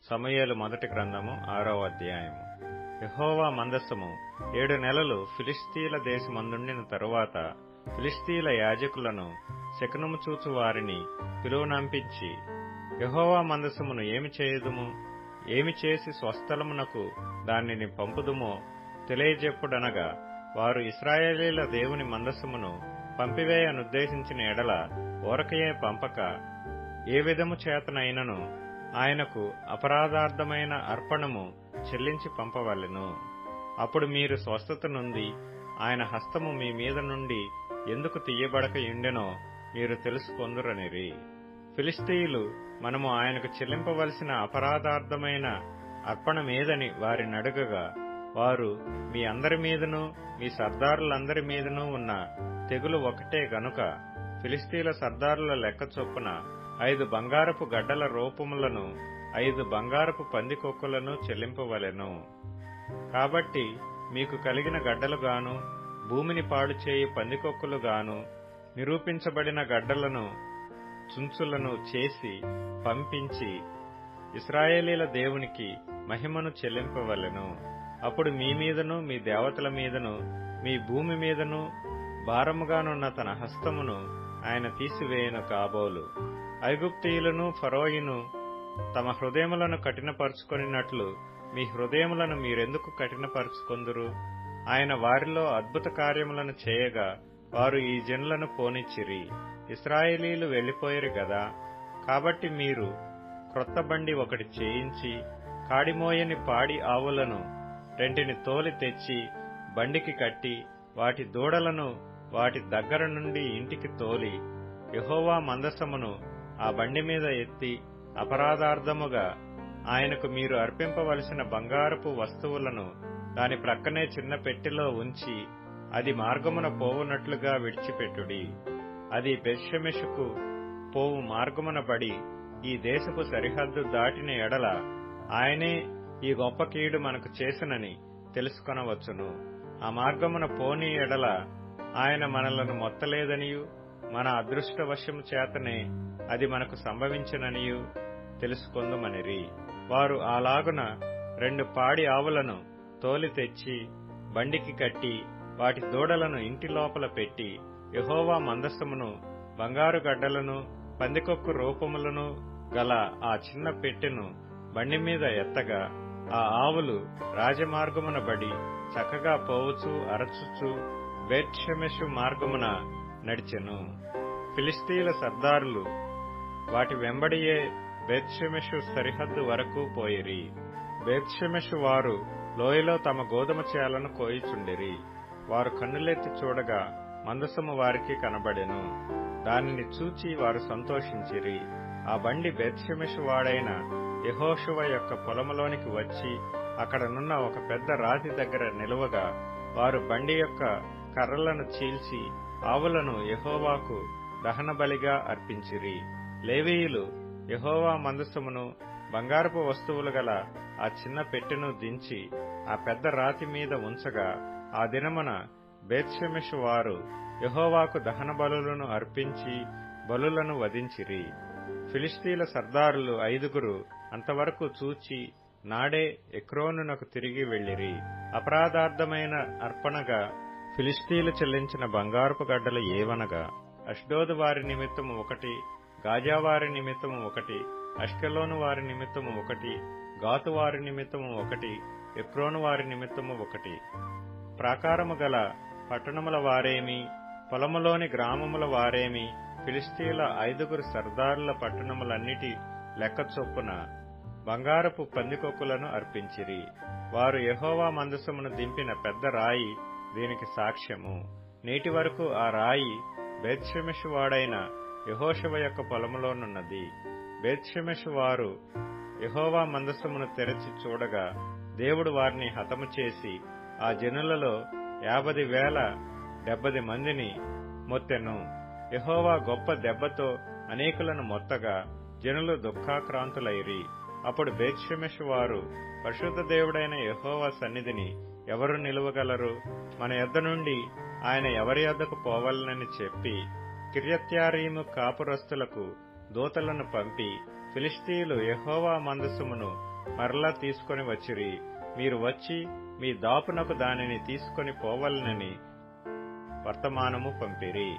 సమూయేలు మొదటి గ్రంథము 6వ అధ్యాయము. యెహోవా మందసము 7 నెలలు ఫిలిష్తీయుల దేశమందుండిన తరువాత ఫిలిష్తీయుల యాజకులను శకునము చూచు వారిని పిలువనంపించి, యెహోవా మందసమును ఏమి చేయుదుము, ఏమి చేసి స్వస్థలమునకు దానిని పంపుదుమో తెలియజెప్పుడనగా, వారు ఇశ్రాయేలీల దేవుని మందసమును పంపివేయనుద్దేశించిన ఎడల ఊరకయే పంపక, ఏ విధము చేతనైనను ఆయనకు అపరాధార్థమైన అర్పణము చెల్లించి పంపవలెను. అప్పుడు మీరు స్వస్థత నుండి ఆయన హస్తము మీ మీద నుండి ఎందుకు తీయబడక యుండెనో మీరు తెలుసుకొందురనిరి. ఫిలిష్తీయులు మనము ఆయనకు చెల్లింపవలసిన అపరాధార్థమైన అర్పణమేదని వారినడుగగా, వారు మీ అందరి మీదను మీ సర్దారులందరి మీదను ఉన్న తెగులు ఒకటే గనుక ఫిలిష్తీయుల సర్దారుల లెక్క చొప్పున 5 బంగారపు గడ్డల రూపములను 5 బంగారపు పందికొక్కులను చెల్లింపవలెను. కాబట్టి మీకు కలిగిన గడ్డలుగాను భూమిని పాడు చేయి పందికొక్కులుగాను నిరూపించబడిన గడ్డలను చుంచులను చేసి పంపించి ఇశ్రాయేలీల దేవునికి మహిమను చెల్లింపవలెను. అప్పుడు మీ మీదను మీ దేవతల మీదను మీ భూమి మీదను భారముగానున్న తన హస్తమును ఆయన తీసివేయను కాబోలు. ఐగుప్తీయులను ఫరోయును తమ హృదయములను కఠినపరుచుకొనినట్లు మీ హృదయములను మీరెందుకు కఠినపరుచుకొందురు? ఆయన వారిలో అద్భుత కార్యములను చేయగా వారు ఈ జనులను పోనిచ్చిరి. ఇశ్రాయేలీలు వెళ్లిపోయిరు గదా. కాబట్టి మీరు క్రొత్త బండి ఒకటి చేయించి కాడిమోయని పాడి ఆవులను 2 తోలి తెచ్చి బండికి కట్టి వాటి దూడలను వాటి దగ్గర నుండి ఇంటికి తోలి యెహోవా మందసమును ఆ బండి మీద ఎత్తి అపరాధార్థముగా ఆయనకు మీరు అర్పింపవలసిన బంగారపు వస్తువులను దాని ప్రక్కనే చిన్న పెట్టెలో ఉంచి అది మార్గమున పోవునట్లుగా విడిచిపెట్టుడి. అది బెత్షెమెషుకు పోవు మార్గమున బడి ఈ దేశపు సరిహద్దు దాటిన ఎడల ఆయనే ఈ గొప్ప కీడు మనకు చేసినని తెలుసుకొనవచ్చును. ఆ మార్గమున పోని ఎడల ఆయన మనలను మొత్తలేదనియు మన అదృష్టవశము చేతనే అది మనకు సంభవించిననియు తెలుసుకొందుమనిరి. వారు అలాగున 2 పాడి ఆవులను తోలి తెచ్చి బండికి కట్టి వాటి దూడలను ఇంటి లోపల పెట్టి యెహోవా మందసమును బంగారు గడ్డలను పందికొక్కు రూపములను గల ఆ చిన్న పెట్టెను బండి మీద ఎత్తగా, ఆ ఆవులు రాజమార్గమున బడి చక్కగా పోవచ్చు అరచుచు బేత్షెమెషు మార్గమున నడిచెను. ఫిలిష్తీయుల సర్దారులు వాటి వెంబడియే బేత్షెమెషు సరిహద్దు వరకు పోయిరి. బేత్షెమెషు వారు లోయలో తమ గోధుమ చేలను కోయిచుండిరి. వారు కన్నులెత్తి చూడగా మందసము వారికి కనబడెను. దానిని చూచి వారు సంతోషించిరి. ఆ బండి బేత్షెమెషు వాడైన యెహోషువ యొక్క పొలములోనికి వచ్చి అక్కడనున్న ఒక పెద్ద రాతి దగ్గర నిలువగా, వారు బండి యొక్క కర్రలను చీల్చి ఆవులను యెహోవాకు దహన బలిగా అర్పించిరి. లేవీయులు యెహోవా మందసమును బంగారపు వస్తువులు గల ఆ చిన్న పెట్టెను దించి ఆ పెద్ద రాతి మీద ఉంచగా, ఆ దినమున బేత్షెమెషు వారు యెహోవాకు దహన బలులను అర్పించి బలులను వధించిరి. ఫిలిష్తీయుల సర్దారులు 5 అంతవరకు చూచి నాడే ఎక్రోనునకు తిరిగి వెళ్లిరి. అపరాధార్థమైన అర్పణగా ఫిలిష్తీయులు చెల్లించిన బంగారపు గడ్డలు ఏవనగా, అష్డోదు వారి నిమిత్తము 1, గాజా వారి నిమిత్తము 1, అష్కెలోను వారి నిమిత్తము 1, గాతు వారి నిమిత్తము 1, ఎక్రోను వారి నిమిత్తము 1. ప్రాకారము గల పట్టణముల వారేమి, పొలములోని గ్రామముల వారేమి ఫిలిష్తీయుల 5 సర్దారుల పట్టణములన్నిటి లెక్క చొప్పున బంగారపు పందికొక్కులను అర్పించిరి. వారు యెహోవా మందసమును దింపిన పెద్ద రాయి దీనికి సాక్ష్యము. నేటి వరకు ఆ రాయి బేత్షెమెషు వాడైన యెహోషువ యొక్క పొలములోనున్నది. బేత్షెమెషు వారు యెహోవా మందసమును తెరచి చూడగా, దేవుడు వారిని హతము చేసి ఆ జనులలో 50,070 మందిని మొత్తెను. యెహోవా గొప్ప దెబ్బతో అనేకులను మొత్తగా జనులు దుఃఖాక్రాంతులైరి. అప్పుడు బేత్షెమెషు వారు, పరిశుద్ధ దేవుడైన యెహోవా సన్నిధిని ఎవరు నిలువగలరు? మన యొద్ద నుండి ఆయన ఎవరి యొద్దకు పోవాలనని చెప్పి కిర్యత్యారీము కాపురస్తులకు దూతలను పంపి, ఫిలిష్తీయులు యెహోవా మందసమును మరలా తీసుకొని వచ్చిరి. మీరు వచ్చి మీ దాపునకు దానిని తీసుకొని పోవలనని వర్తమానము పంపిరి.